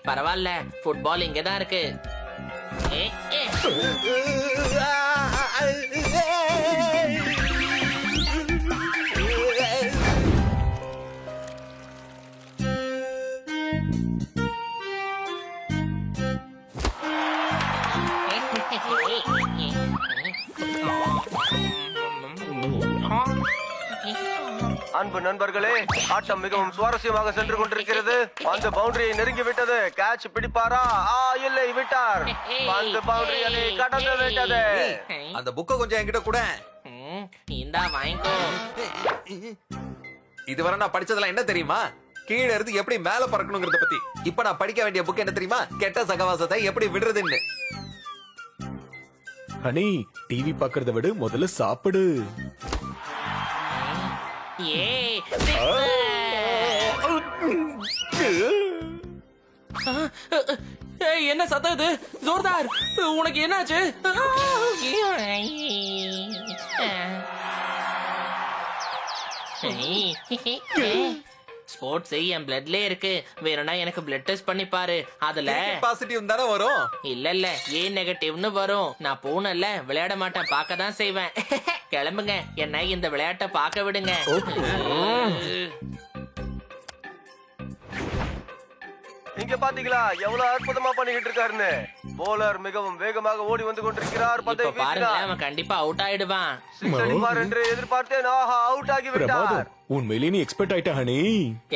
பரவாயில்ல, ஃபுட்பால் இங்கதான் இருக்கு. ஏ, ஏ. அன்பு நண்பர்களே, ஆட்டம் மிகவும் சுவாரஸ்யமாக சென்று கொண்டிருக்கிறது. அந்த பவுண்டரியை நெருங்கி விட்டது. கேட்ச் பிடிப்பாரா? இல்லை, விட்டார். அந்த பவுண்டரியை கடந்து விட்டது. அந்த புக்க கொஞ்சம் என்கிட்ட கூட. இந்தா வாங்கிக்கோ. இதுவரை நான் படிச்சதெல்லாம் என்ன தெரியுமா? கீழே இருந்து எப்படி மேல பறக்கணுங்கிறத பத்தி. இப்ப நான் படிக்க வேண்டிய புக் என்ன தெரியுமா? கெட்ட சகவாசத்தை எப்படி விடுறதுன்னு. ஹனி, டிவி பாக்குறத விட முதல்ல சாப்பிடு. ஏ, என்ன சத்தம் இது? ஜோர்தார், உனக்கு என்னாச்சு? ஸ்போர்ட்ஸ் என் பிளட்ல இருக்கு. வேணும்னா எனக்கு பிளட் டெஸ்ட் பண்ணி பாரு. அதுல பாசிட்டிவ் தானே வரும். இல்ல ஏ நெகட்டிவ்னு வரும். நான் போனல விளையாட மாட்டேன், பார்க்க தான் செய்வேன். கிளம்புங்க, என்ன இந்த விளையாட்டை பார்க்க விடுங்க. இங்க பாத்தீங்களா எவ்வளவு அற்புதமா பண்ணிக்கிட்டு இருக்காருன்னு. போலர் மிகவும் வேகமாக ஓடி வந்து கொண்டிருக்கிறார். பந்தை இப்ப பாருங்க, அவன் கண்டிப்பா அவுட் ஆயிடுவான். சிக்ஸ் அடிப்பார் என்று எதிர்பார்த்தேன். ஆஹா, அவுட் ஆகி விட்டார். உண்மையிலே நீ எக்ஸ்பெக்ட் ஆயிட்ட ஹனி.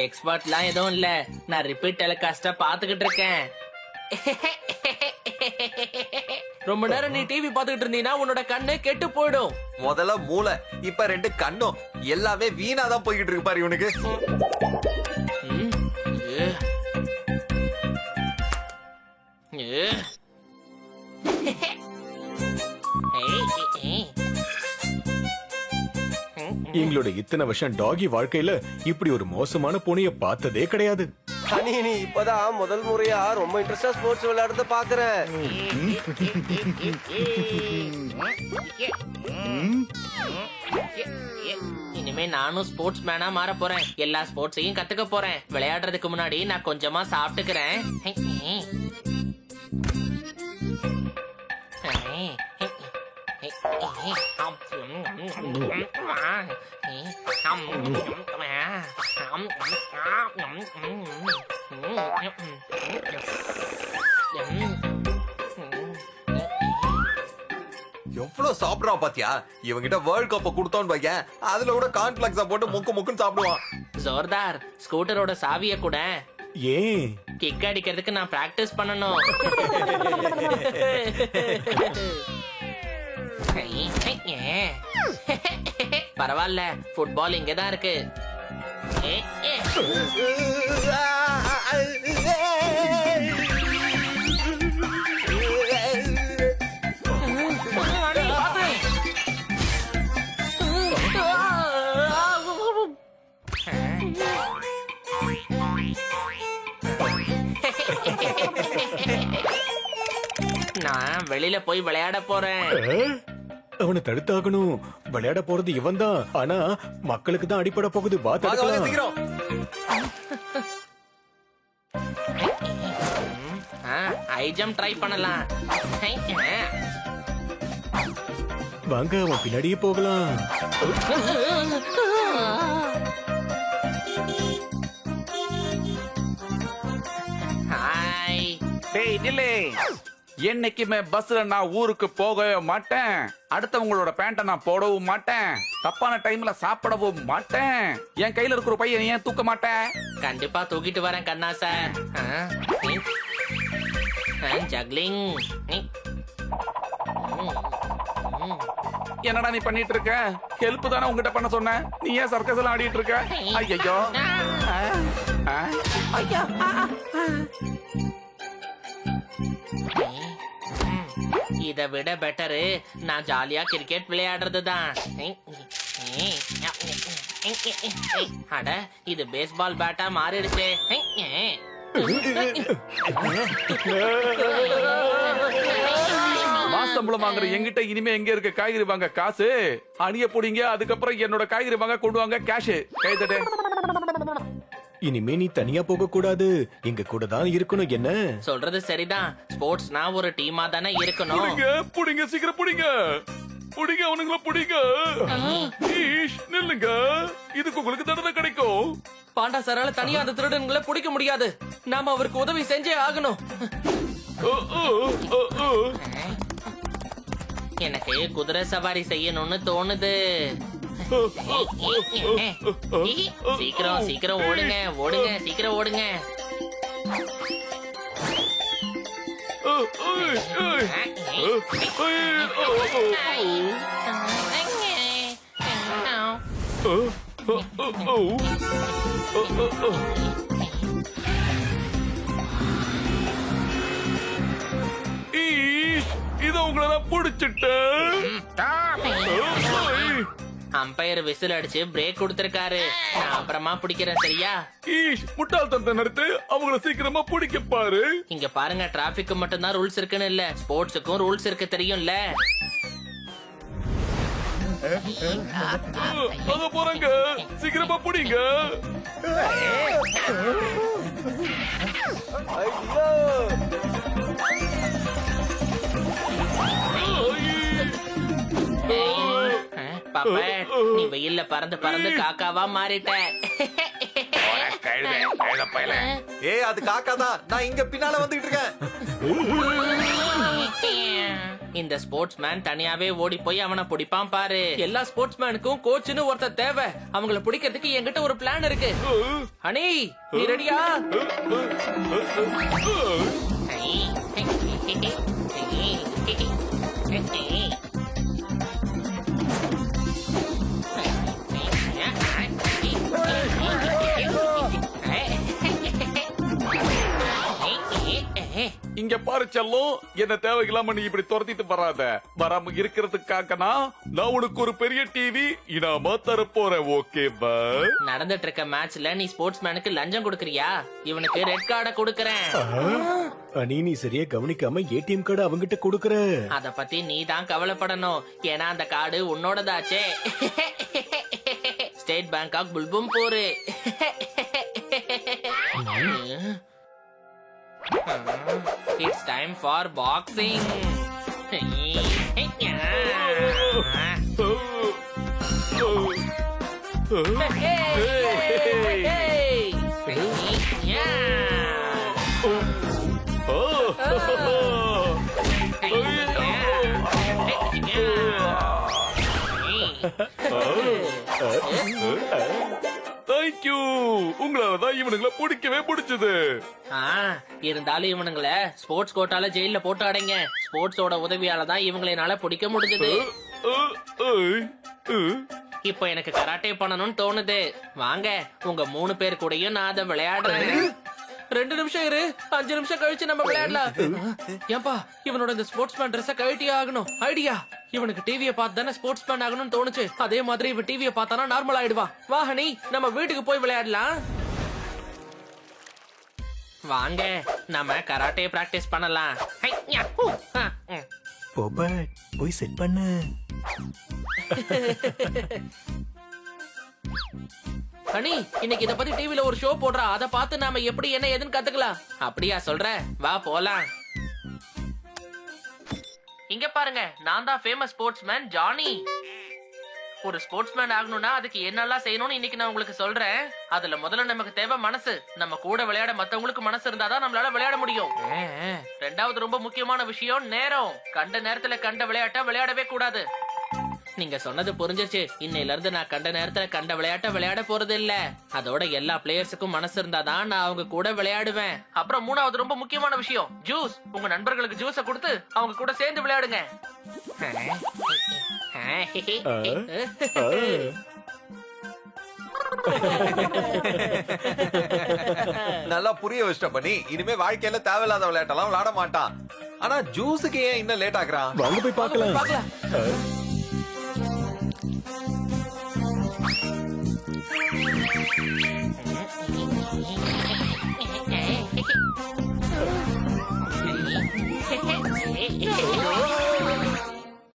எக்ஸ்பர்ட்லாம் எதுவும் இல்ல, நான் ரிப்பீட் டெலிகாஸ்ட பாத்துக்கிட்டு இருக்கேன். ரொம்ப நேரம் நீ டிவி பாத்துக்கிட்டு இருந்தீனா உன்னோட கண்ணு கெட்டு போயிடும். முதல்ல மூளை, இப்ப ரெண்டு கண்ணும் எல்லாமே வீணாதான் போய்கிட்டு இருக்கு பாரு இவனுக்கு. எங்களோட இத்தனை வருஷம் டாகி வாழ்க்கையில இப்படி ஒரு மோசமான பூனைய பார்த்ததே கிடையாது. ஹனி, நீ இப்பதான் முதல் முறையா ரொம்ப இன்ட்ரெஸ்டா ஸ்போர்ட்ஸ் விளையாடுறத பாக்குறேன். இனிமே நானும் ஸ்போர்ட்ஸ் மேனா மாற போறேன். எல்லா ஸ்போர்ட்ஸையும் கத்துக்க போறேன். விளையாடுறதுக்கு முன்னாடி நான் கொஞ்சமா சாப்பிட்டுக்கிறேன். எவ்வளவு சாப்பிடுறான் பாத்தியா? இவங்கிட்ட வேர்ல்ட் கப்ப கொடுத்தோன்னு வையன், அதுல கூட கார்ன்ஃபிளக்ஸா போட்டு முக்கு முக்குன்னு சாப்பிடுவான். ஜோர்தார், ஸ்கூட்டரோட சாவிய கூட. ஏன்? கிக் அடிக்கிறதுக்கு நான் பிராக்டிஸ் பண்ணணும். பரவாயில்ல, ஃபுட்பால் இங்கதான் இருக்கு. ஏ, ஏ. நான் வெளியில போய் விளையாட போறேன். அவனை தடுத்தாகணும். விளையாட போறது இவன் தான். ஆனா மக்களுக்கு தான் அடிப்பட போகுது. வா தடுக்கலாம். சீக்கிரம். ஹை ஜம்ப் ட்ரை பண்ணலாம். வாங்க, அவன் பின்னாடியே போகலாம். ஹாய். டேய் நில்லே, என்னைக்குமே பஸ்ல நான் ஊருக்கு போகவே மாட்டேன். அடுத்தவங்களோட பேண்ட நான் போடவும் மாட்டேன். தப்பான டைம்ல சாப்பிடவும் மாட்டேன். என் கையில இருக்கிற பையன் ஏன் தூக்க மாட்டேன்? கண்டிப்பா தூக்கிட்டு வரேன் கண்ணா சார். ஜக்லிங். என்னடா நீ பண்ணிட்டு இருக்க? ஹெல்ப் தானே உங்ககிட்ட பண்ண சொன்னேன். நீ ஏன் சர்க்கஸ் எல்லாம் ஆடிட்டு இருக்க? ஐயோ, ஐயா. இதை விட பெட்டரு நான் ஜாலியா கிரிக்கெட் விளையாடுறது தான். அட, இது பேஸ்பால் பேட்டா மாறிடுச்சு. மாசம்பளம் வாங்குற எங்கிட்ட இனிமே எங்க இருக்கு காய்கறி வாங்க காசு? அணிய போடுங்க, அதுக்கப்புறம் என்னோட காய்கறி வாங்க கொண்டு வாங்க கேஷ். கைதட்டே. இனிமே நீ தனியா போக கூடாது, எங்க கூட தான் இருக்கணும். என்ன சொல்றது சரிதான். ஸ்போர்ட்ஸ்னா ஒரு டீமா தானே இருக்கணும். புடிங்க புடிங்க சீக்கிரம் புடிங்க புடிங்க அவனுங்கள புடிங்க. ஈஷ் நில்லுங்க, இதுக்கு உங்களுக்கு தண்டனை கிடைக்கும். பாண்டா சாரால தனியா அந்த திருடன்களை பிடிக்க முடியாது. நாம அவருக்கு உதவி செஞ்சே ஆகணும். எனக்கு குதிரை சவாரி செய்யணும்னு தோணுது. சீக்கிரம் சீக்கிரம் ஓடுங்க ஓடுங்க சீக்கிரம் ஓடுங்க. ஈஷ் இத உங்களை நான் புடிச்சிட்டேன். அம்பையர் விசில் அடிச்சு பிரேக் கொடுத்திருக்காரு. நான் அப்புறமா பிடிக்கிறேன், சரியா? ஈஷ் முட்டாள்தனத்தை நிறுத்து, அவங்கள சீக்கிரமா பிடிக்க பாரு. இங்க பாருங்க, டிராபிக்கு மட்டும்தான் ரூல்ஸ் இருக்குன்னு இல்ல, ஸ்போர்ட்ஸுக்கும் ரூல்ஸ் இருக்கு, தெரியும்ல? அத போறாங்க, சீக்கிரமா பிடிங்க. பாப்பா, நீ வெயில்ல பறந்து பறந்து காக்காவா மாறிட்ட. ஏய் அது காக்கா தான், நான் இங்க பின்னால வந்துட்டு இருக்கேன். இந்த ஸ்போர்ட்ஸ் மேன் தனியாவே ஓடி போய் அவனை பிடிப்பான் பாரு. எல்லா ஸ்போர்ட்ஸ் மேனுக்கும் கோச்னு ஒருத்தர் தேவை. அவங்கள பிடிக்கிறதுக்கு என்கிட்ட ஒரு பிளான் இருக்கு. ஹனி, நீ ரெடியா? இங்க பாரு செல்லம், என்ன தேவையில்லாம நீ இப்படி துரத்திட்டு வராத. வராம இருக்கிறதுக்காகனா நான் உனக்கு ஒரு பெரிய டிவி இனாமா தர போறேன். ஓகேவா? நடந்துட்டு இருக்க மேட்ச்ல நீ ஸ்போர்ட்ஸ் மேனுக்கு லஞ்சம் கொடுக்கறியா? இவனுக்கு ரெட் கார்டை கொடுக்கறேன். அனி, நீ சரியா கவனிக்காம ஏடிஎம் கார்டு அவங்கிட்ட கொடுக்கற. அத பத்தி நீ தான் கவலைப்படணும். ஏன்னா அந்த கார்டு உன்னோடதாச்சே. ஸ்டேட் பேங்க் ஆஃப் புல்பும் போரு. It's time for boxing. Thank you, உங்களாலதான் இவனுங்களை பிடிக்கவே பிடிச்சது. இருந்தாலும் இவனுங்களை ஸ்போர்ட்ஸ் கோட்டால ஜெயில போட்டு அடைங்க. ஸ்போர்ட்ஸோட உதவியால தான் இவங்களை என்னால பிடிக்க முடிஞ்சது. இப்போ எனக்கு கராட்டே பண்ணணும்னு தோணுது. வாங்க, உங்க 3 பேர் கூடயும் நான் அதை விளையாடுறேன். 2 நிமிஷம் இரு, 5 நிமிஷம் கழிச்சு நம்ம விளையாடலாம். ஏன்பா, இவனோட இந்த ஸ்போர்ட்ஸ் மேன் ட்ரெஸ் கழட்டியே ஆகணும். ஐடியா, இவனுக்கு டிவியை பார்த்து தானே ஸ்போர்ட்ஸ் மேன் ஆகணும்னு தோணுச்சு. அதே மாதிரி இவன் டிவியை பார்த்தானா நார்மல் ஆயிடுவான். வா ஹனி, நம்ம வீட்டுக்கு போய் விளையாடலாம். வாங்க, நம்ம கராட்டே பிராக்டிஸ் பண்ணலாம். போபட், போய் செட் பண்ணு. ஹனி, இன்னைக்கு இத பத்தி டிவில ஒரு ஷோ போடுறா. அத பார்த்து நாம எப்படி என்ன ஏதுன்னு கத்துக்கலாம். அப்படியா சொல்ற? வா போலாம். இங்க பாருங்க, நான் தான் ஃபேமஸ் ஸ்போர்ட்ஸ் மேன் ஜானி. ஒரு ஸ்போர்ட்ஸ் மேன் ஆகணும்னா அதுக்கு என்னெல்லாம் செய்யணும்னு இன்னைக்கு நான் உங்களுக்கு சொல்றேன். அதுல முதல்ல நமக்கு தேவை மனசு. நம்ம கூட விளையாட மத்தவங்களுக்கு மனசு இருந்தாதான் நம்மளால விளையாட முடியும். 2வது ரொம்ப முக்கியமான விஷயம் நேரம். கண்ட நேரத்துல கண்ட விளையாட்ட விளையாடவே கூடாது. நீங்க சொன்னது புரிஞ்சிருச்சு. இன்னையில இருந்து நான் கண்ட நேரத்துல கண்ட விளையாட்ட விளையாட போறது இல்ல. அதோட எல்லா பிளேயர்ஸுக்கும் மனசு இருந்தாதான் நான் அவங்க கூட விளையாடுவேன். அப்புறம் 3வது ரொம்ப முக்கியமான விஷயம், ஜூஸ். உங்க நண்பர்களுக்கு ஜூஸ கொடுத்து அவங்க கூட சேர்ந்து விளையாடுங்க. நல்லா புரிய வச்சிட்ட பண்ணி. இனிமே வாழ்க்கையில தேவையில்லாத விளையாட்டெல்லாம் விளையாட மாட்டான். ஆனா ஜூஸுக்கு ஏன் இன்னும் லேட் ஆகுறான்? வாங்க போய் பார்க்கலாம்.